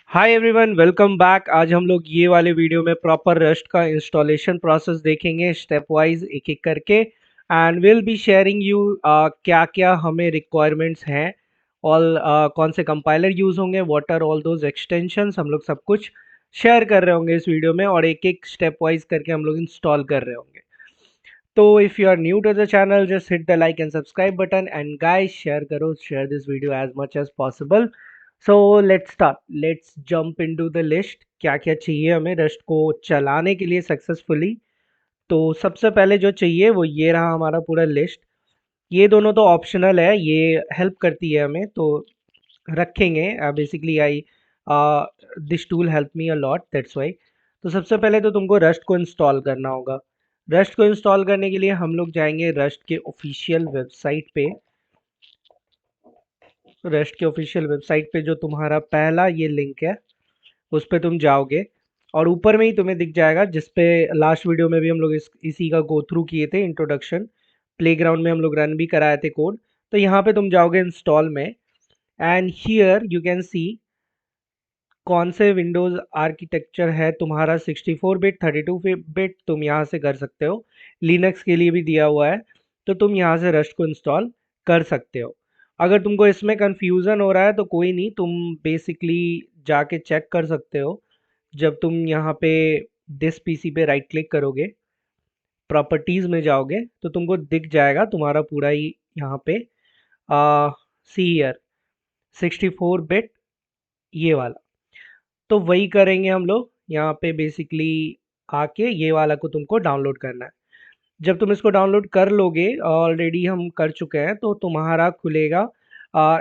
Hi everyone, welcome back. आज हम लोग ये वाले वीडियो में प्रॉपर रस्ट का इंस्टॉलेशन प्रोसेस देखेंगे स्टेप वाइज एक एक करके। And will be sharing you क्या क्या हमें रिक्वायरमेंट्स हैं और कौन से कंपाइलर यूज़ होंगे, what are all those extensions, हम लोग सब कुछ शेयर कर रहे होंगे इस वीडियो में और एक एक स्टेप वाइज करके हम लोग इंस्टॉल कर रहे होंगे। तो if you are new to the channel, just hit the like and subscribe button and guys share करो, share this video as much as possible. So let's start, let's jump into the list. क्या क्या चाहिए हमें rust को चलाने के लिए successfully. तो सबसे पहले जो चाहिए वो ये रहा हमारा पूरा लिस्ट। ये दोनों तो ऑप्शनल है, ये हेल्प करती है हमें तो रखेंगे। Basically I this tool help me a lot, that's why. तो सबसे पहले तो तुमको रस्ट को इंस्टॉल करना होगा। रस्ट को इंस्टॉल करने के लिए हम लोग जाएंगे रस्ट के ऑफिशियल वेबसाइट पे। रस्ट के ऑफिशियल वेबसाइट पे जो तुम्हारा पहला ये लिंक है उस पे तुम जाओगे और ऊपर में ही तुम्हें दिख जाएगा, जिस पे लास्ट वीडियो में भी हम लोग इसी का गो थ्रू किए थे, इंट्रोडक्शन प्लेग्राउंड में हम लोग रन भी कराए थे कोड। तो यहाँ पे तुम जाओगे इंस्टॉल में एंड हियर यू कैन सी कौन से विंडोज़ आर्किटेक्चर है तुम्हारा, 64 बिट 32 बिट तुम यहाँ से कर सकते हो। लिनक्स के लिए भी दिया हुआ है, तो तुम यहाँ से रस्ट को इंस्टॉल कर सकते हो। अगर तुमको इसमें कन्फ्यूज़न हो रहा है तो कोई नहीं, तुम बेसिकली जाके चेक कर सकते हो। जब तुम यहाँ पे दिस पीसी पे राइट क्लिक करोगे, प्रॉपर्टीज़ में जाओगे तो तुमको दिख जाएगा तुम्हारा पूरा ही यहाँ पे सी ईयर 64 बिट ये वाला। तो वही करेंगे हम लोग यहाँ पे। बेसिकली आके ये वाला को तुमको डाउनलोड करना है। जब तुम इसको डाउनलोड कर लोगे, ऑलरेडी हम कर चुके हैं, तो तुम्हारा खुलेगा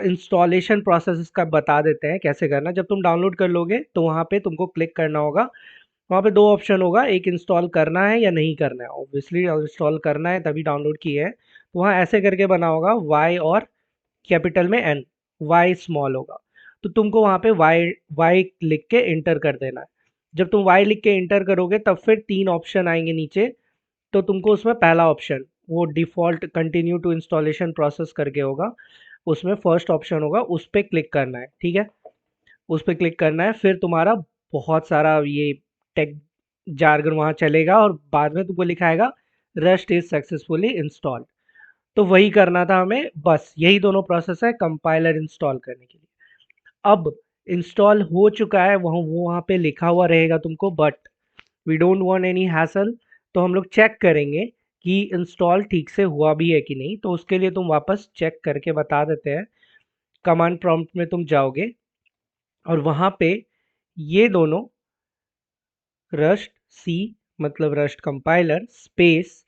इंस्टॉलेशन प्रोसेस। इसका बता देते हैं कैसे करना। जब तुम डाउनलोड कर लोगे तो वहाँ पे तुमको क्लिक करना होगा। वहाँ पे दो ऑप्शन होगा, एक इंस्टॉल करना है या नहीं करना है। ऑब्वियसली इंस्टॉल करना है तभी डाउनलोड किए हैं, तो वहाँ ऐसे करके बना होगा वाई और कैपिटल में एन, वाई स्मॉल होगा। तो तुमको वहाँ पे वाई वाई लिख के इंटर कर देना है। जब तुम वाई लिख के इंटर करोगे तब फिर तीन ऑप्शन आएंगे नीचे। तो तुमको उसमें पहला ऑप्शन वो default continue to installation process करके होगा, उसमें फर्स्ट ऑप्शन होगा, उस पे क्लिक करना है। ठीक है, उस पे क्लिक करना है। फिर तुम्हारा बहुत सारा ये टेक जार्गन वहाँ चलेगा और बाद में तुमको लिखाएगा रस्ट इज सक्सेसफुली इंस्टॉल्ड। तो वही करना था हमें, बस यही दोनों प्रोसेस है कंपाइलर इंस्टॉल करने के लिए। अब इंस्टॉल हो चुका है, वहाँ वो वहाँ पे लिखा हुआ रहेगा तुमको, but we don't want any hassle. तो हम लोग चेक करेंगे कि इंस्टॉल ठीक से हुआ भी है कि नहीं। तो उसके लिए तुम वापस चेक करके बता देते हैं। कमांड प्रॉम्प्ट में तुम जाओगे और वहाँ पे ये दोनों रस्ट सी मतलब रस्ट कंपाइलर स्पेस,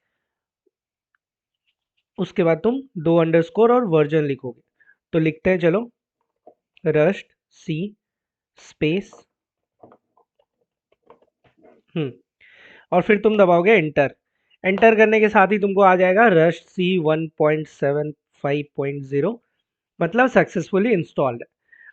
उसके बाद तुम दो अंडरस्कोर और वर्जन लिखोगे। तो लिखते हैं, चलो, रस्ट सी स्पेस और फिर तुम दबाओगे एंटर। एंटर करने के साथ ही तुमको आ जाएगा रस्ट सी 1.75.0, मतलब सक्सेसफुली इंस्टॉल्ड है।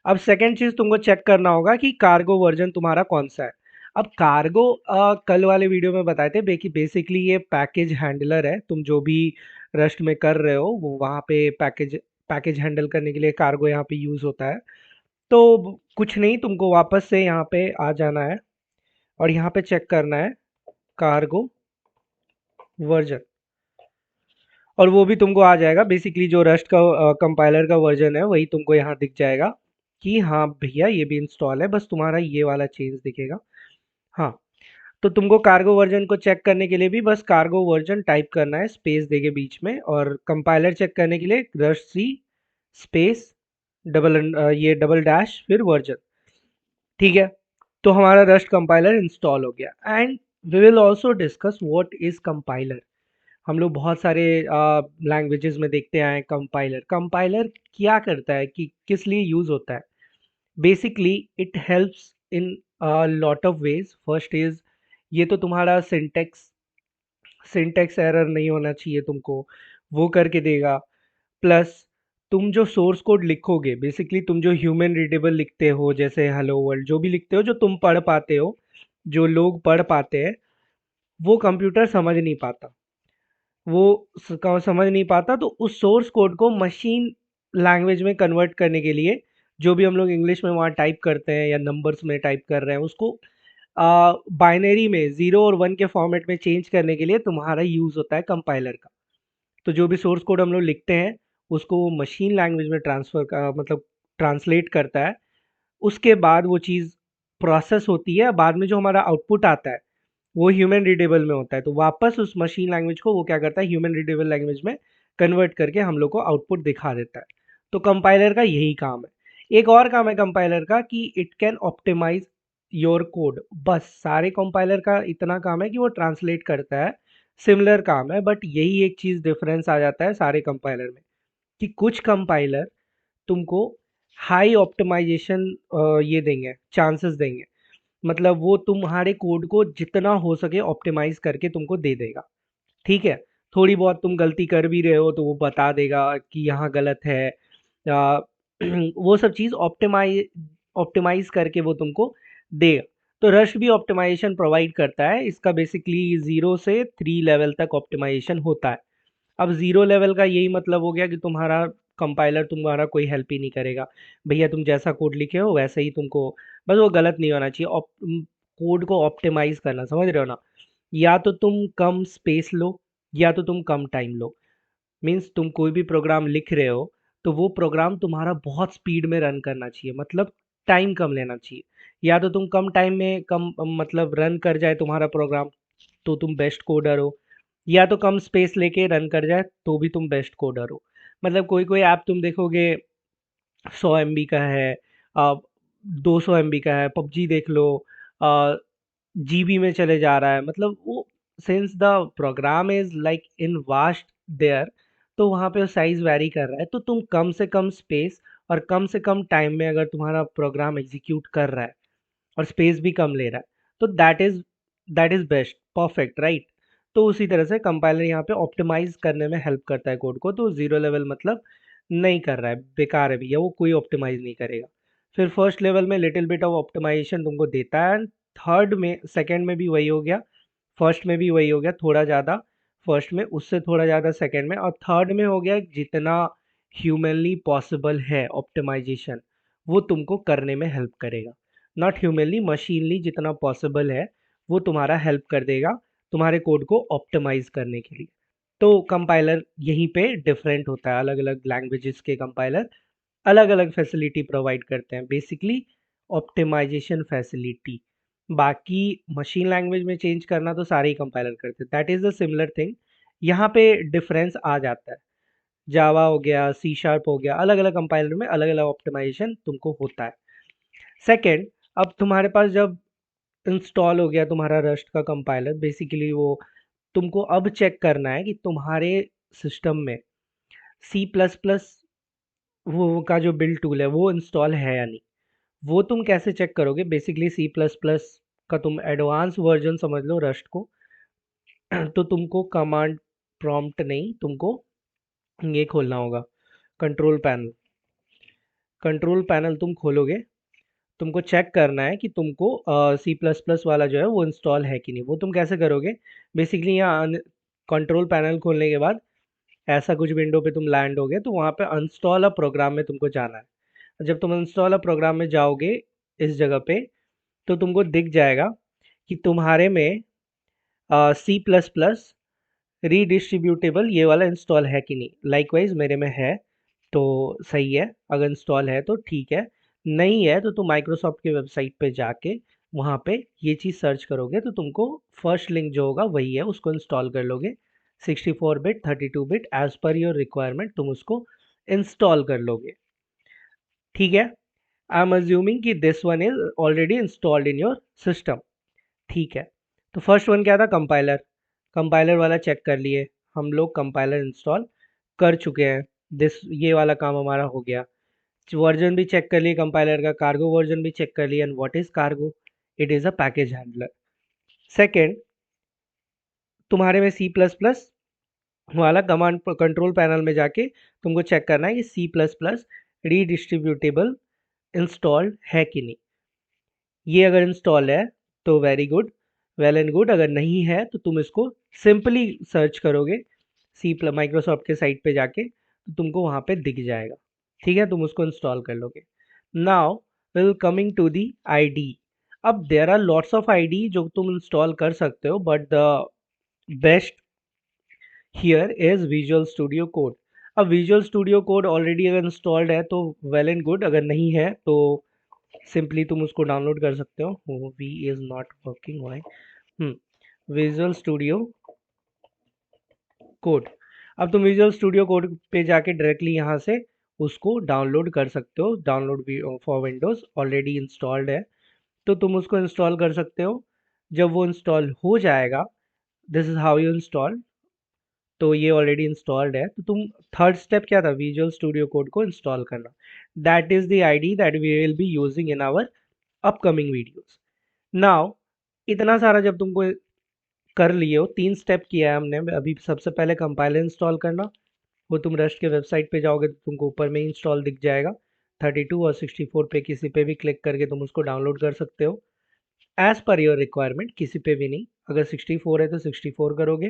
अब सेकंड चीज़ तुमको चेक करना होगा कि कार्गो वर्जन तुम्हारा कौन सा है। अब कार्गो कल वाले वीडियो में बताए थे बेसिकली ये पैकेज हैंडलर है। तुम जो भी रस्ट में कर रहे हो वो वहाँ पे पैकेज पैकेज हैंडल करने के लिए कार्गो यहाँ पे यूज़ होता है। तो कुछ नहीं, तुमको वापस से यहाँ पे आ जाना है और यहाँ पे चेक करना है कार्गो वर्जन, और वो भी तुमको आ जाएगा। बेसिकली जो रस्ट का कंपाइलर का वर्जन है वही तुमको यहाँ दिख जाएगा कि हाँ भैया ये भी इंस्टॉल है, बस तुम्हारा ये वाला चेंज दिखेगा। हाँ, तो तुमको कार्गो वर्जन को चेक करने के लिए भी बस कार्गो वर्जन टाइप करना है स्पेस देके बीच में, और कंपाइलर चेक करने के लिए रस्ट सी स्पेस ये डबल डैश फिर वर्जन। ठीक है, तो हमारा रस्ट कंपाइलर इंस्टॉल हो गया। And we will also discuss what is compiler. हम लोग बहुत सारे लैंग्वेजेस में देखते आए हैं कंपाइलर। कंपाइलर क्या करता है, कि किस लिए यूज़ होता है। Basically it helps in lot of ways. First is, ये तो तुम्हारा सिंटेक्स एरर नहीं होना चाहिए तुमको, वो करके देगा। प्लस तुम जो सोर्स कोड लिखोगे, बेसिकली तुम जो ह्यूमन रीडेबल लिखते हो, जैसे हेलो वर्ल्ड जो भी लिखते हो, जो तुम पढ़ पाते हो, जो लोग पढ़ पाते हैं, वो कंप्यूटर समझ नहीं पाता। वो समझ नहीं पाता, तो उस सोर्स कोड को मशीन लैंग्वेज में कन्वर्ट करने के लिए जो भी हम लोग इंग्लिश में वहाँ टाइप करते हैं या नंबर्स में टाइप कर रहे हैं उसको बाइनरी में 0 और 1 के फॉर्मेट में चेंज करने के लिए तुम्हारा यूज़ होता है कंपाइलर का। तो जो भी सोर्स कोड हम लोग लिखते हैं उसको वो मशीन लैंग्वेज में ट्रांसफ़र का मतलब ट्रांसलेट करता है। उसके बाद वो चीज़ प्रोसेस होती है, बाद में जो हमारा आउटपुट आता है वो ह्यूमन रीडेबल में होता है। तो वापस उस मशीन लैंग्वेज को वो क्या करता है, ह्यूमन रीडेबल लैंग्वेज में कन्वर्ट करके हम लोग को आउटपुट दिखा देता है। तो कंपाइलर का यही काम है। एक और काम है कंपाइलर का कि it can optimize your code. बस सारे कंपाइलर का इतना काम है कि वो ट्रांसलेट करता है, सिमिलर काम है, बट यही एक चीज़ डिफरेंस आ जाता है सारे कंपाइलर में कि कुछ कंपाइलर तुमको हाई ऑप्टिमाइजेशन ये देंगे, चांसेस देंगे। मतलब वो तुम्हारे कोड को जितना हो सके ऑप्टिमाइज करके तुमको दे देगा। ठीक है, थोड़ी बहुत तुम गलती कर भी रहे हो तो वो बता देगा कि यहाँ गलत है। आ, वो सब चीज़ ऑप्टिमाइज करके वो तुमको देगा। तो रश भी ऑप्टिमाइजेशन प्रोवाइड करता है। इसका बेसिकली 0 से 3 लेवल तक ऑप्टिमाइजेशन होता है। अब 0 लेवल का यही मतलब हो गया कि तुम्हारा कंपाइलर तुम्हारा कोई हेल्प ही नहीं करेगा। भैया तुम जैसा कोड लिखे हो वैसे ही तुमको, बस वो गलत नहीं होना चाहिए। कोड को ऑप्टिमाइज करना, समझ रहे हो ना? या तो तुम कम स्पेस लो या तो तुम कम टाइम लो। मीन्स तुम कोई भी प्रोग्राम लिख रहे हो तो वो प्रोग्राम तुम्हारा बहुत स्पीड में रन करना चाहिए, मतलब टाइम कम लेना चाहिए। या तो तुम कम टाइम में कम मतलब रन कर जाए तुम्हारा प्रोग्राम तो तुम बेस्ट कोडर हो, या तो कम स्पेस लेके रन कर जाए तो भी तुम बेस्ट कोडर हो। मतलब कोई कोई ऐप तुम देखोगे 100 MB का है, 200 MB का है। पबजी देख लो, जीबी में चले जा रहा है। मतलब वो since the program is like in vast there, तो वहाँ पे साइज वैरी कर रहा है। तो तुम कम से कम स्पेस और कम से कम टाइम में अगर तुम्हारा प्रोग्राम एग्जीक्यूट कर रहा है और स्पेस भी कम ले रहा है तो that is best perfect, right? तो उसी तरह से कंपाइलर यहाँ पे ऑप्टिमाइज करने में हेल्प करता है कोड को। तो 0 लेवल मतलब नहीं कर रहा है, बेकार है भैया, वो कोई ऑप्टिमाइज नहीं करेगा। फिर फर्स्ट लेवल में लिटिल बिट ऑफ ऑप्टिमाइजेशन तुमको देता है। थर्ड में सेकंड में भी वही हो गया, फर्स्ट में भी वही हो गया, थोड़ा ज़्यादा फर्स्ट में, उससे थोड़ा ज़्यादा सेकंड में, और थर्ड में हो गया जितना ह्यूमनली पॉसिबल है ऑप्टिमाइजेशन वो तुमको करने में हेल्प करेगा। नॉट ह्यूमनली, मशीनली जितना पॉसिबल है वो तुम्हारा हेल्प कर देगा तुम्हारे कोड को ऑप्टिमाइज करने के लिए। तो कंपाइलर यहीं पे डिफरेंट होता है। अलग अलग लैंग्वेजेस के कंपाइलर अलग अलग फैसिलिटी प्रोवाइड करते हैं, बेसिकली ऑप्टिमाइजेशन फैसिलिटी। बाकी मशीन लैंग्वेज में चेंज करना तो सारे ही कंपाइलर करते हैं, that is a similar thing. यहाँ पे डिफरेंस आ जाता है। जावा हो गया, सी शार्प हो गया, अलग अलग कंपाइलर में अलग अलग ऑप्टिमाइजेशन तुमको होता है। सेकेंड, अब तुम्हारे पास जब इंस्टॉल हो गया तुम्हारा रस्ट का कंपाइलर, बेसिकली वो तुमको अब चेक करना है कि तुम्हारे सिस्टम में सी प्लस प्लस वो का जो बिल्ड टूल है वो इंस्टॉल है या नहीं। वो तुम कैसे चेक करोगे? बेसिकली सी प्लस प्लस का तुम एडवांस वर्जन समझ लो रस्ट को। तो तुमको कमांड प्रॉम्प्ट नहीं, तुमको ये खोलना होगा, कंट्रोल पैनल। कंट्रोल पैनल तुम खोलोगे, तुमको चेक करना है कि तुमको सी प्लस प्लस वाला जो है वो इंस्टॉल है कि नहीं। वो तुम कैसे करोगे? बेसिकली यहाँ कंट्रोल पैनल खोलने के बाद ऐसा कुछ विंडो पे तुम लैंड होगे तो वहाँ पे अनस्टॉल अ प्रोग्राम में तुमको जाना है। जब तुम इंस्टॉल अ प्रोग्राम में जाओगे इस जगह पे तो तुमको दिख जाएगा कि तुम्हारे में सी प्लस प्लस रीडिस्ट्रीब्यूटेबल ये वाला इंस्टॉल है कि नहीं। लाइकवाइज मेरे में है तो सही है, अगर इंस्टॉल है तो ठीक है। नहीं है तो तुम माइक्रोसॉफ्ट की वेबसाइट पे जाके वहाँ पे ये चीज़ सर्च करोगे तो तुमको फर्स्ट लिंक जो होगा वही है, उसको इंस्टॉल कर लोगे। 64 bit 32 bit as per your requirement तुम उसको इंस्टॉल कर लोगे। ठीक है, आई एम अज्यूमिंग कि this one is already installed in your system. ठीक है, तो फर्स्ट वन क्या था? कंपाइलर। कंपाइलर वाला चेक कर लिए हम लोग, कंपाइलर इंस्टॉल कर चुके हैं। दिस ये वाला काम हमारा हो गया। वर्जन भी चेक कर लिए कंपाइलर का, कार्गो वर्जन भी चेक कर लिया। And what is cargo? It is a package handler. Second, तुम्हारे में सी प्लस प्लस वाला कमांड कंट्रोल पैनल में जाके तुमको चेक करना है कि सी प्लस प्लस रीडिस्ट्रीब्यूटेबल इंस्टॉल्ड है कि नहीं। ये अगर इंस्टॉल है तो very good, well and good. अगर नहीं है तो तुम इसको सिंपली सर्च करोगे सी प्लस माइक्रोसॉफ्ट के साइट पे जाके तो तुमको वहाँ पे दिख जाएगा। ठीक है, तुम उसको इंस्टॉल कर लोगे। Now will coming to the IDE. अब there are lots of IDE जो तुम इंस्टॉल कर सकते हो, but the best here is visual studio code. अब विजुअल स्टूडियो कोड ऑलरेडी अगर इंस्टॉल्ड है तो वेल एंड गुड, अगर नहीं है तो सिंपली तुम उसको डाउनलोड कर सकते हो। We is not working why. Visual studio code. अब तुम विजुअल स्टूडियो कोड पे जाके डायरेक्टली यहाँ से उसको डाउनलोड कर सकते हो। डाउनलोड भी फॉर विंडोज ऑलरेडी इंस्टॉल्ड है तो तुम उसको इंस्टॉल कर सकते हो। जब वो इंस्टॉल हो जाएगा, this is how you install. तो ये ऑलरेडी इंस्टॉल्ड है तो तुम थर्ड स्टेप क्या था, विजुअल स्टूडियो कोड को इंस्टॉल करना। That is the IDE that we will be using in our upcoming videos. Now इतना सारा जब तुमको कर लिए हो, 3 स्टेप किया है हमने अभी। सबसे पहले कंपाइलर इंस्टॉल करना, वो तुम रस्ट के वेबसाइट पे जाओगे तो तुमको ऊपर में इंस्टॉल दिख जाएगा। 32 और 64 पे किसी पे भी क्लिक करके तुम उसको डाउनलोड कर सकते हो एज पर योर रिक्वायरमेंट, किसी पे भी नहीं। अगर 64 है तो 64 करोगे,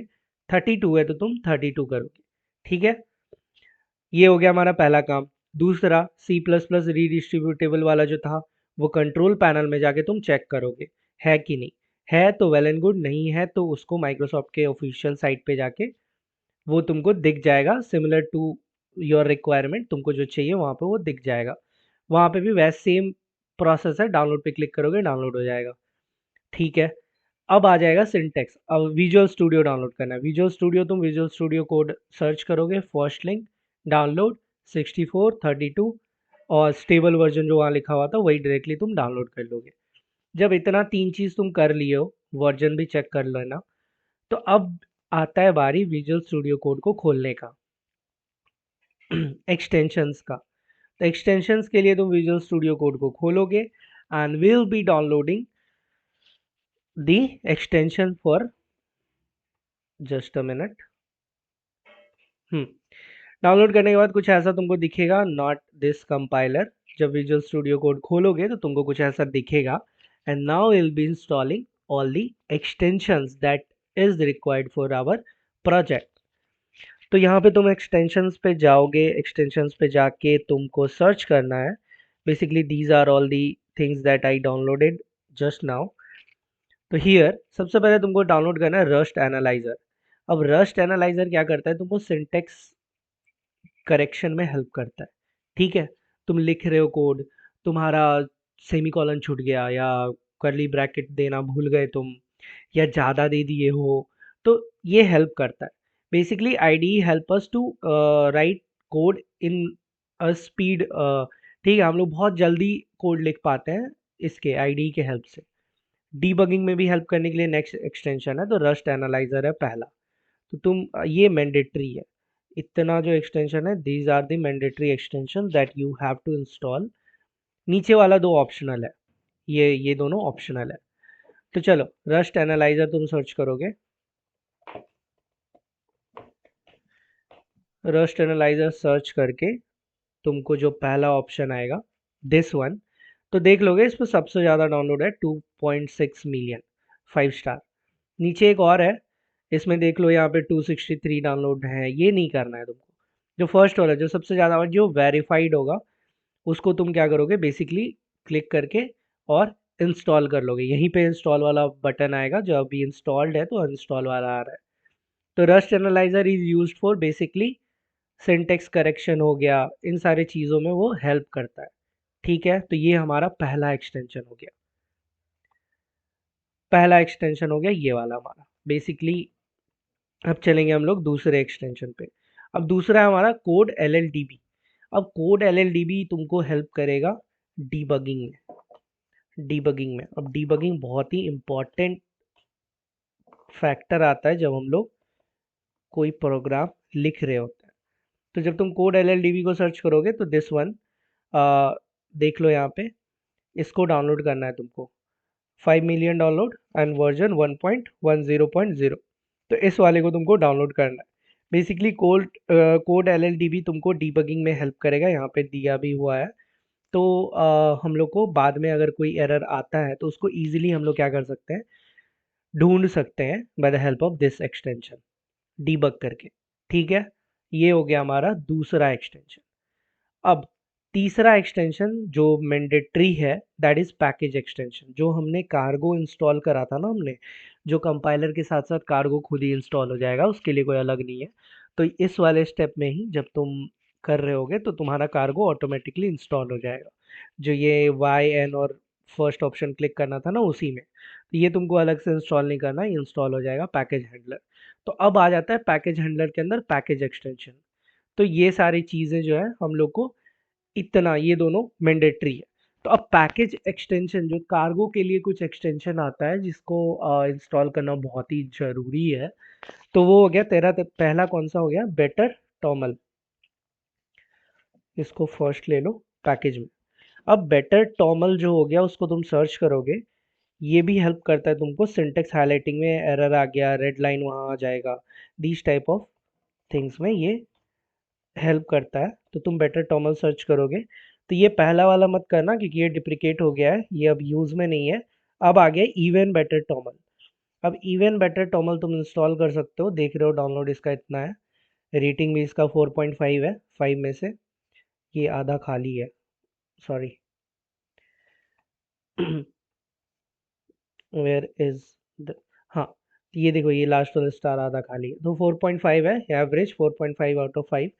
32 है तो तुम 32 करोगे। ठीक है, ये हो गया हमारा पहला काम। दूसरा, सी प्लस प्लस रीडिस्ट्रीब्यूटेबल वाला जो था वो कंट्रोल पैनल में जाके तुम चेक करोगे है कि नहीं। है तो वेल एंड गुड, नहीं है तो उसको माइक्रोसॉफ्ट के ऑफिशियल साइट पे जाके वो तुमको दिख जाएगा, सिमिलर टू योर रिक्वायरमेंट, तुमको जो चाहिए वहाँ पे वो दिख जाएगा। वहाँ पे भी वैसे सेम प्रोसेस है, डाउनलोड पे क्लिक करोगे डाउनलोड हो जाएगा। ठीक है, अब आ जाएगा सिंटेक्स। अब विजुअल स्टूडियो डाउनलोड करना है। विजुअल स्टूडियो तुम विजुअल स्टूडियो कोड सर्च करोगे, फर्स्ट लिंक डाउनलोड 64 32 और स्टेबल वर्जन जो वहाँ लिखा हुआ था वही डायरेक्टली तुम डाउनलोड कर लोगे। जब इतना 3 चीज़ तुम कर लिए हो, वर्जन भी चेक कर लेना, तो अब आता है बारी विजुअल स्टूडियो कोड को खोलने का। एक्सटेंशंस का। तो एक्सटेंशंस के लिए तुम विजुअल स्टूडियो कोड को खोलोगे and will be downloading the extension for just a minute. Download करने के बाद कुछ ऐसा तुमको दिखेगा, नॉट दिस कंपाइलर। जब विजुअल स्टूडियो कोड खोलोगे तो तुमको कुछ ऐसा दिखेगा and now will be installing all the extensions that is required for our project. तो यहाँ पे तुम एक्सटेंशंस पे जाओगे, एक्सटेंशंस पे जाके तुमको सर्च करना है। Basically these are all the things that I downloaded just now. तो हियर सबसे पहले तुमको डाउनलोड करना है रस्ट एनालाइजर। अब रस्ट एनालाइजर क्या करता है, तुमको सिंटेक्स करेक्शन में हेल्प करता है। ठीक है, तुम लिख रहे हो कोड, तुम्हारा सेमीकोलन छूट गया या कर्ली ब्रैकेट देना भूल गए तुम, या ज़्यादा दे दिए हो, तो ये हेल्प करता है। Basically IDE help us to write code in a speed. ठीक है, हम लोग बहुत जल्दी कोड लिख पाते हैं इसके आईडी के हेल्प से। डीबगिंग में भी हेल्प करने के लिए नेक्स्ट एक्सटेंशन है तो रस्ट एनालाइजर है पहला। तो तुम ये मैंडेटरी है, इतना जो एक्सटेंशन है, these are the mandatory extension that you have to install. नीचे वाला दो ऑप्शनल है, ये दोनों ऑप्शनल है। तो चलो रस्ट एनालाइजर तुम सर्च करोगे, रस्ट एनालाइजर सर्च करके तुमको जो पहला ऑप्शन आएगा दिस वन, तो देख लोगे इस पर सबसे ज़्यादा डाउनलोड है 2.6 मिलियन 5 स्टार। नीचे एक और है, इसमें देख लो यहाँ पे 263 डाउनलोड है। ये नहीं करना है तुमको, जो फर्स्ट वाला जो सबसे ज़्यादा जो वेरीफाइड होगा उसको तुम क्या करोगे, बेसिकली क्लिक करके और इंस्टॉल कर लोगे। यहीं पे इंस्टॉल वाला बटन आएगा, जो अभी इंस्टॉल्ड है तो इंस्टॉल वाला आ रहा है। तो rust analyzer is used for basically syntax correction हो गया, इन सारे चीज़ों में वो हेल्प करता है। ठीक है, तो ये हमारा पहला एक्सटेंशन हो गया। पहला एक्सटेंशन हो गया ये वाला हमारा बेसिकली। अब चलेंगे हम लोग दूसरे एक्सटेंशन पे। अब दूसरा है हमारा कोड LLDB। अब कोड LLDB तुमको हेल्प करेगा डीबगिंग में। डीबगिंग में अब डीबगिंग बहुत ही इम्पोर्टेंट फैक्टर आता है जब हम लोग कोई प्रोग्राम लिख रहे होते हैं। तो जब तुम कोड LLDB को सर्च करोगे तो दिस वन देख लो यहाँ पे, इसको डाउनलोड करना है तुमको। 5 मिलियन डाउनलोड एंड वर्जन 1.10.0। तो इस वाले को तुमको डाउनलोड करना है। बेसिकली कोड LLDB तुमको डीबगिंग में हेल्प करेगा, यहाँ पे दिया भी हुआ है। तो हम लोग को बाद में अगर कोई एरर आता है तो उसको ईजिली हम लोग क्या कर सकते हैं, ढूंढ सकते हैं by the help of this extension, debug करके। ठीक है, ये हो गया हमारा दूसरा एक्सटेंशन। अब तीसरा एक्सटेंशन जो मैंडेटरी है दैट इज पैकेज एक्सटेंशन। जो हमने कार्गो इंस्टॉल करा था ना हमने, जो कंपाइलर के साथ साथ कार्गो खुद ही इंस्टॉल हो जाएगा, उसके लिए कोई अलग नहीं है। तो इस वाले स्टेप में ही जब तुम कर रहे होगे तो तुम्हारा कार्गो ऑटोमेटिकली इंस्टॉल हो जाएगा। जो ये वाई एन और फर्स्ट ऑप्शन क्लिक करना था ना उसी में, तो ये तुमको अलग से इंस्टॉल नहीं करना, ये इंस्टॉल हो जाएगा पैकेज हैंडलर। तो अब आ जाता है पैकेज हैंडलर के अंदर पैकेज एक्सटेंशन। तो ये सारी चीज़ें जो है हम लोग को, इतना ये दोनों मैंडेटरी है। तो अब पैकेज एक्सटेंशन जो कार्गो के लिए कुछ एक्सटेंशन आता है जिसको इंस्टॉल करना बहुत ही ज़रूरी है। तो वो हो गया तेरा पहला कौन सा हो गया, बेटर टॉमल। इसको फर्स्ट ले लो पैकेज में। अब बेटर टॉमल जो हो गया उसको तुम सर्च करोगे। ये भी हेल्प करता है तुमको सिंटेक्स हाईलाइटिंग में, एरर आ गया रेड लाइन वहाँ आ जाएगा, दीज टाइप ऑफ थिंग्स में ये हेल्प करता है। तो तुम बेटर टॉमल सर्च करोगे। तो ये पहला वाला मत करना क्योंकि ये डिप्रिकेट हो गया है, ये अब यूज़ में नहीं है। अब आ गया इवन बेटर टॉमल। अब इवन बेटर टॉमल तुम इंस्टॉल कर सकते हो, देख रहे हो डाउनलोड इसका इतना है, रेटिंग भी इसका 4.5 है 5 में से। ये आधा खाली है, सॉरी। वेयर इज द, हाँ, ये देखो ये लास्ट वाला स्टार आधा खाली है, तो 4.5 है एवरेज, 4.5 आउट ऑफ 5।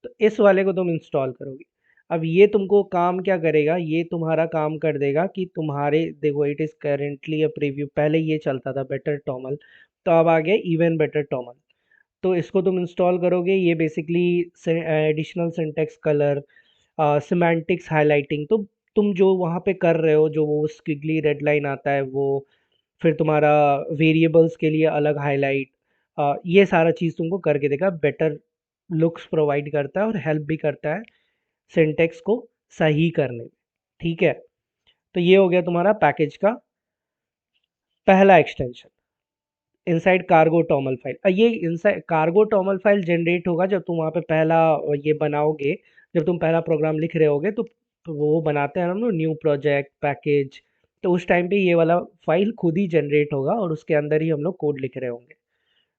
तो इस वाले को तुम इंस्टॉल करोगे। अब ये तुमको काम क्या करेगा, ये तुम्हारा काम कर देगा कि तुम्हारे, देखो it is currently a preview, पहले ये चलता था बेटर टॉमल, तो अब आ गया इवन बेटर टॉमल। तो इसको तुम इंस्टॉल करोगे, ये basically additional syntax colour, semantics highlighting, तो तुम जो वहाँ पे कर रहे हो, जो वो स्क्विगली रेड लाइन आता है वो, फिर तुम्हारा वेरिएबल्स के लिए अलग हाईलाइट, ये सारा चीज़ तुमको करके देगा, बेटर लुक्स प्रोवाइड करता है और हेल्प भी करता है सिंटेक्स को सही करने में। ठीक है, तो ये हो गया तुम्हारा पैकेज का पहला extension inside cargo TOML file. ये inside cargo TOML file generate होगा जब तुम वहाँ पे पहला ये बनाओगे, जब तुम पहला प्रोग्राम लिख रहे होगे तो वो बनाते हैं हम लोग न्यू प्रोजेक्ट पैकेज, तो उस टाइम पे ये वाला फाइल खुद ही जनरेट होगा और उसके अंदर ही हम लोग कोड लिख रहे होंगे।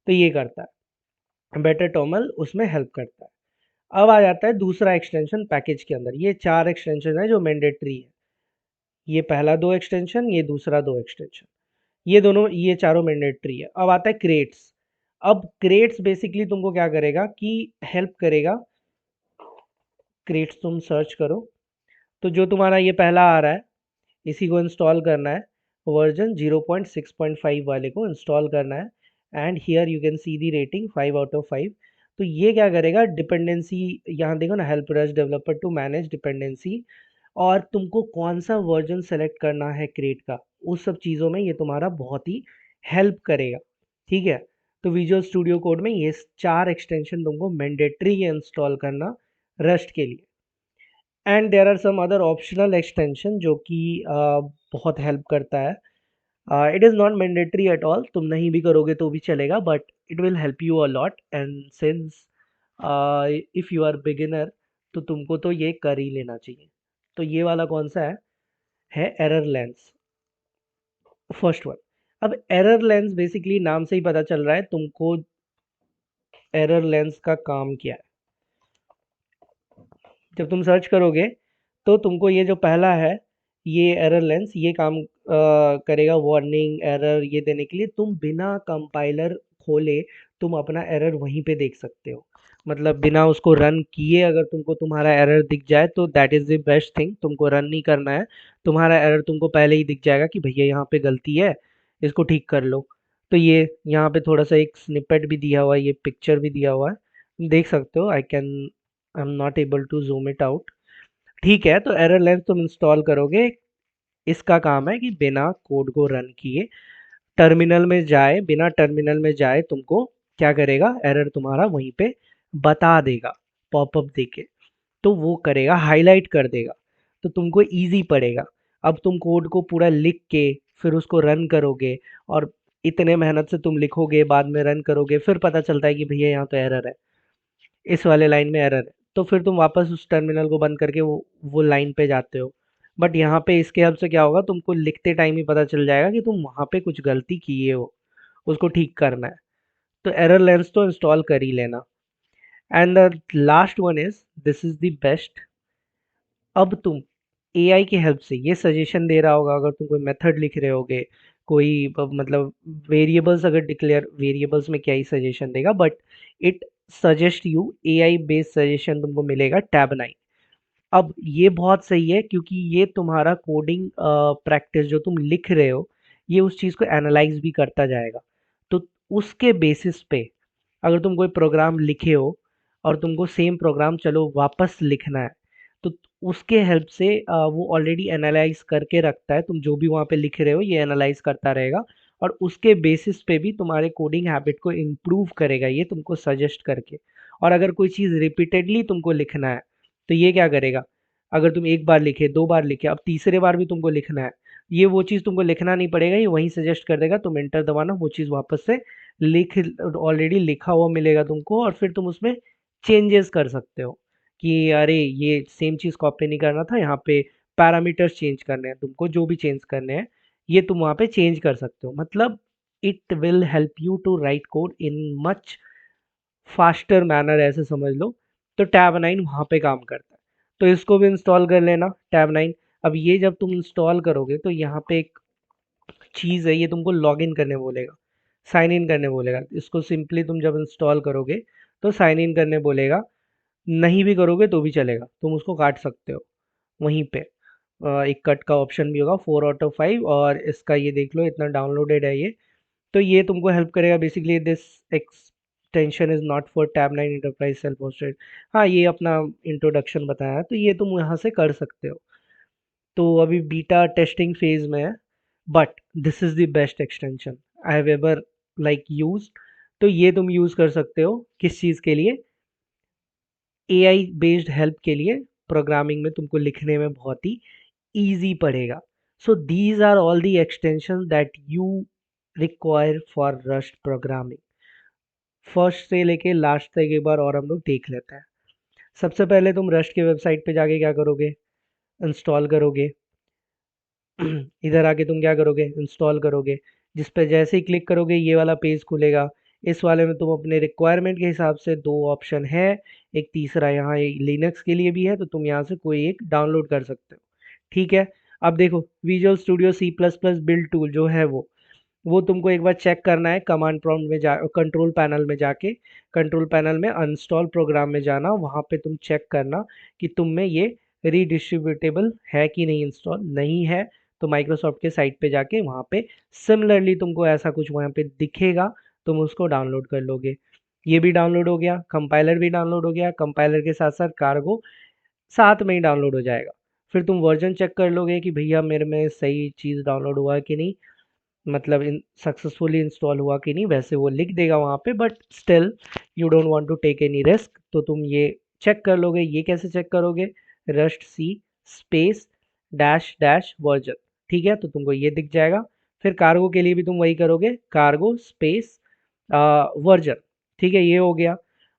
तो ये करता है बेटर टॉमल, उसमें हेल्प करता है। अब आ जाता है दूसरा एक्सटेंशन पैकेज के अंदर। ये चार एक्सटेंशन है जो मैंडेटरी है, ये पहला दो एक्सटेंशन, ये दूसरा दो एक्सटेंशन, ये दोनों, ये चारों मैंडेटरी है। अब आता है क्रेट्स। अब क्रेट्स बेसिकली तुमको क्या करेगा कि हेल्प करेगा, क्रेट्स तुम सर्च करो तो जो तुम्हारा ये पहला आ रहा है इसी को इंस्टॉल करना है, वर्जन 0.6.5 वाले को इंस्टॉल करना है। And here you can see the rating 5 out of 5। तो ये क्या करेगा, डिपेंडेंसी, यहाँ देखो ना, help rust developer to manage dependency, और तुमको कौन सा वर्जन सेलेक्ट करना है क्रिएट का, उस सब चीज़ों में ये तुम्हारा बहुत ही हेल्प करेगा। ठीक है, तो विजुअल स्टूडियो कोड में ये चार एक्सटेंशन तुमको मैंडेटरी है इंस्टॉल करना रस्ट के लिए। And there are some other optional extension जो कि बहुत हेल्प करता है। It is not mandatory at all, तुम नहीं भी करोगे तो भी चलेगा, but it will help you a lot. And since if you are beginner तो तुमको तो ये कर ही लेना चाहिए। तो ये वाला कौन सा है एरर लेंस, फर्स्ट वन। अब एरर लेंस बेसिकली नाम से ही पता चल रहा है तुमको एरर लेंस का काम क्या है। जब तुम सर्च करोगे तो तुमको ये जो पहला है, ये एरर लेंस, ये काम करेगा वार्निंग एरर ये देने के लिए। तुम बिना कंपाइलर खोले तुम अपना एरर वहीं पे देख सकते हो, मतलब बिना उसको रन किए अगर तुमको तुम्हारा एरर दिख जाए तो that is the best thing. तुमको रन नहीं करना है, तुम्हारा एरर तुमको पहले ही दिख जाएगा कि भैया यहाँ पे गलती है, इसको ठीक कर लो। तो ये यहाँ पे थोड़ा सा एक स्निपेट भी दिया हुआ है, ये पिक्चर भी दिया हुआ है, देख सकते हो। I am not able to zoom it out. ठीक है, तो एरर लेंस तुम इंस्टॉल करोगे, इसका काम है कि बिना कोड को रन किए टर्मिनल में जाए, बिना टर्मिनल में जाए तुमको क्या करेगा, एरर तुम्हारा वहीं पे बता देगा पॉपअप देके। तो वो करेगा, हाईलाइट कर देगा, तो तुमको इजी पड़ेगा। अब तुम कोड को पूरा लिख के फिर उसको रन करोगे, और इतने मेहनत से तुम लिखोगे बाद में रन करोगे, फिर पता चलता है कि भैया यहाँ तो एरर है, इस वाले लाइन में एरर है, तो फिर तुम वापस उस टर्मिनल को बंद करके वो लाइन पे जाते हो। बट यहाँ पे इसके हेल्प से क्या होगा, तुमको लिखते टाइम ही पता चल जाएगा कि तुम वहाँ पे कुछ गलती किए हो, उसको ठीक करना है। तो एरर लेंस तो इंस्टॉल कर ही लेना। And the last one is, this is the best, अब तुम एआई की हेल्प से ये सजेशन दे रहा होगा, अगर तुम कोई मेथड लिख रहे होगे, कोई मतलब वेरिएबल्स अगर डिक्लेयर, वेरिएबल्स में क्या ही सजेशन देगा, but it suggest you, AI based suggestion तुमको मिलेगा टैब 9। अब ये बहुत सही है क्योंकि ये तुम्हारा कोडिंग प्रैक्टिस जो तुम लिख रहे हो, ये उस चीज़ को एनालाइज भी करता जाएगा। तो उसके बेसिस पे अगर तुम कोई प्रोग्राम लिखे हो और तुमको सेम प्रोग्राम चलो वापस लिखना है, तो उसके हेल्प से वो ऑलरेडी एनालाइज करके रखता है, तुम जो भी वहाँ पे लिख रहे हो ये एनालाइज करता रहेगा, और उसके बेसिस पे भी तुम्हारे कोडिंग हैबिट को इम्प्रूव करेगा ये तुमको सजेस्ट करके। और अगर कोई चीज़ रिपीटेडली तुमको लिखना है, तो ये क्या करेगा, अगर तुम एक बार लिखे, दो बार लिखे, अब तीसरे बार भी तुमको लिखना है, ये वो चीज़ तुमको लिखना नहीं पड़ेगा, ये वहीं सजेस्ट कर देगा, तुम एंटर दबाना, वो चीज़ वापस से लिख, ऑलरेडी लिखा हुआ मिलेगा तुमको, और फिर तुम उसमें चेंजेस कर सकते हो कि अरे ये सेम चीज़ कॉपी नहीं करना था, यहाँ पे पैरामीटर्स चेंज करने हैं तुमको, जो भी चेंज करने हैं ये तुम वहाँ पे चेंज कर सकते हो। मतलब it will help you to write code in much faster manner, ऐसे समझ लो। तो टैब 9 वहाँ पे काम करता है, तो इसको भी इंस्टॉल कर लेना टैब 9। अब ये जब तुम इंस्टॉल करोगे तो यहाँ पे एक चीज़ है, ये तुमको लॉग इन करने बोलेगा, साइन इन करने बोलेगा। इसको सिंपली तुम जब इंस्टॉल करोगे तो साइन इन करने बोलेगा, नहीं भी करोगे तो भी चलेगा, तुम उसको काट सकते हो वहीं पे। एक कट का ऑप्शन भी होगा 4 आउट ऑफ 5, और इसका ये देख लो इतना डाउनलोडेड है ये। तो ये तुमको हेल्प करेगा basically, this extension is not for tab 9 enterprise self hosted. हाँ, ये अपना इंट्रोडक्शन बताया है, तो ये तुम यहाँ से कर सकते हो। तो अभी बीटा टेस्टिंग फेज में है, but this is the best extension I have ever like use. तो ये तुम यूज़ कर सकते हो किस चीज़ के लिए, एआई बेस्ड हेल्प के लिए, प्रोग्रामिंग में तुमको लिखने में बहुत ही ईजी पड़ेगा। So these are all the extension that you require for rust programming. First से लेके लास्ट तक एक बार और हम लोग देख लेते हैं। सबसे पहले तुम रस्ट के वेबसाइट पे जाके क्या करोगे, इंस्टॉल करोगे। इधर आके तुम क्या करोगे, इंस्टॉल करोगे। जिस पे जैसे ही क्लिक करोगे ये वाला पेज खुलेगा। इस वाले में तुम अपने रिक्वायरमेंट के हिसाब से दो ऑप्शन है, एक तीसरा यहाँ लिनक्स के लिए भी है, तो तुम यहाँ से कोई एक डाउनलोड कर सकते हो। ठीक है। अब देखो visual studio C plus plus build tool जो है वो तुमको एक बार चेक करना है, कमांड प्रॉम्प्ट में जा, कंट्रोल पैनल में जाके, कंट्रोल पैनल में अनस्टॉल प्रोग्राम में जाना, वहाँ पे तुम चेक करना कि तुम में ये रीडिस्ट्रीब्यूटेबल है कि नहीं, इंस्टॉल नहीं है तो माइक्रोसॉफ्ट के साइट पे जाके वहाँ पे सिमिलरली तुमको ऐसा कुछ वहाँ पे दिखेगा, तुम उसको डाउनलोड कर लोगे। ये भी डाउनलोड हो गया, कंपाइलर भी डाउनलोड हो गया, कंपाइलर के साथ साथ कार्गो साथ में ही डाउनलोड हो जाएगा। फिर तुम वर्जन चेक कर लोगे कि भैया मेरे में सही चीज़ डाउनलोड हुआ है कि नहीं, मतलब इन सक्सेसफुली इंस्टॉल हुआ कि नहीं, वैसे वो लिख देगा वहाँ पे, but still you don't want to take any risk, तो तुम ये चेक कर लोगे। ये कैसे चेक करोगे, rust C space dash dash version, ठीक है, तो तुमको ये दिख जाएगा। फिर कार्गो के लिए भी तुम वही करोगे, कार्गो स्पेस वर्जन, ठीक है, ये हो गया।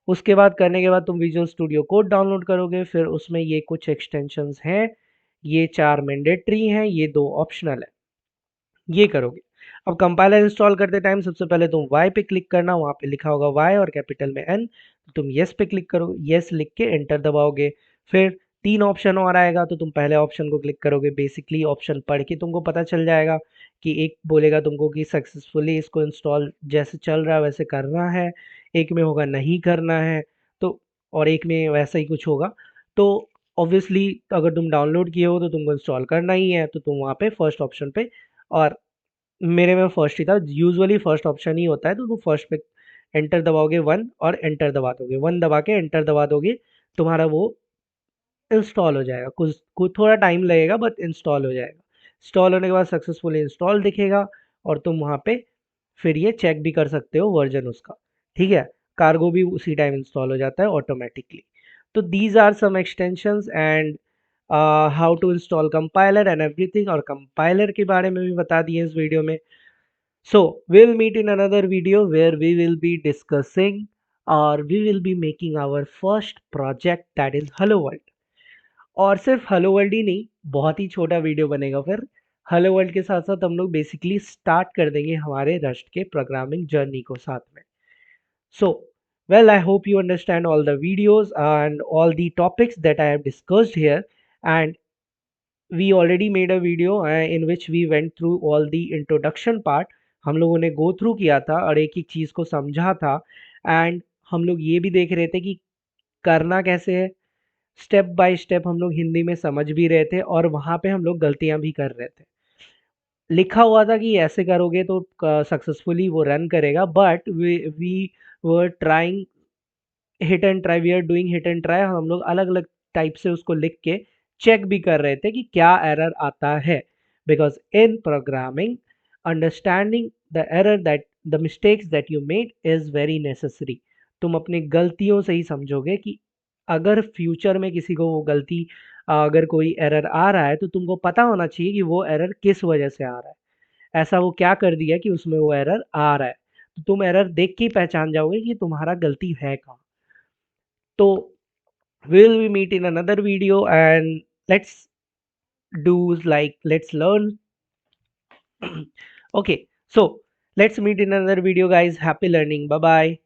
उसके बाद करने के बाद तुम विजुअल स्टूडियो कोड डाउनलोड करोगे, फिर उसमें ये कुछ एक्सटेंशंस हैं, ये 4 मैंडेटरी हैं, ये 2 ऑप्शनल है, ये करोगे। अब कंपाइलर इंस्टॉल करते टाइम सबसे पहले तुम वाई पे क्लिक करना, वहाँ पे लिखा होगा वाई और कैपिटल में एन, तुम यस पे क्लिक करोगे, यस लिख के एंटर दबाओगे। फिर 3 ऑप्शन और आएगा, तो तुम पहले ऑप्शन को क्लिक करोगे। बेसिकली ऑप्शन पढ़ के तुमको पता चल जाएगा कि एक बोलेगा तुमको कि सक्सेसफुली इसको इंस्टॉल जैसे चल रहा है वैसे करना है, एक में होगा नहीं करना है, तो और एक में वैसा ही कुछ होगा। तो ऑब्वियसली अगर तुम डाउनलोड किए हो तो तुमको इंस्टॉल करना ही है, तो तुम वहाँ पे फर्स्ट ऑप्शन पे, और मेरे में फर्स्ट ही था, यूजुअली फर्स्ट ऑप्शन ही होता है, तो तुम फर्स्ट पे एंटर दबाओगे 1 और एंटर दबा दोगे, 1 दबा के एंटर दबा दोगे, तुम्हारा वो इंस्टॉल हो जाएगा। कुछ कुछ थोड़ा टाइम लगेगा बट इंस्टॉल हो जाएगा। इंस्टॉल होने के बाद सक्सेसफुली इंस्टॉल दिखेगा, और तुम वहाँ पे फिर ये चेक भी कर सकते हो वर्जन उसका, ठीक है। कार्गो भी उसी टाइम इंस्टॉल हो जाता है ऑटोमेटिकली। तो these are some extensions and how to install compiler and everything, और कंपाइलर के बारे में भी बता दिए इस वीडियो में। So, we'll meet in another video where we will be discussing, or we will be making our first project, that is Hello World। और सिर्फ हेलो वर्ल्ड ही नहीं, बहुत ही छोटा वीडियो बनेगा फिर। हेलो वर्ल्ड के साथ साथ हम लोग बेसिकली स्टार्ट कर देंगे हमारे रस्ट के प्रोग्रामिंग जर्नी को साथ में। सो well, I hope you understand all the videos and all the topics that I have discussed here, and we already made a video in which we went through all the introduction part. हम लोगों ने go through किया था और एक एक चीज़ को समझा था, and हम लोग ये भी देख रहे थे कि करना कैसे है। स्टेप बाय स्टेप हम लोग हिंदी में समझ भी रहे थे और वहाँ पे हम लोग गलतियाँ भी कर रहे थे। लिखा हुआ था कि ऐसे करोगे तो सक्सेसफुली वो रन करेगा, but we were trying hit and try, we are doing hit and try. हम लोग अलग अलग टाइप से उसको लिख के चेक भी कर रहे थे कि क्या एरर आता है, because in programming understanding the error that the mistakes that you made is very necessary. तुम अपनी गलतियों से ही समझोगे कि अगर फ्यूचर में किसी को वो गलती अगर कोई एरर आ रहा है तो तुमको पता होना चाहिए कि वो एरर किस वजह से आ रहा है, ऐसा वो क्या कर दिया कि उसमें वो एरर आ रहा है। तो तुम एरर देख के ही पहचान जाओगे कि तुम्हारा गलती है कहाँ। तो will we meet in another video, and let's do like let's learn. Okay, so let's meet in another video guys. Happy learning. Bye bye.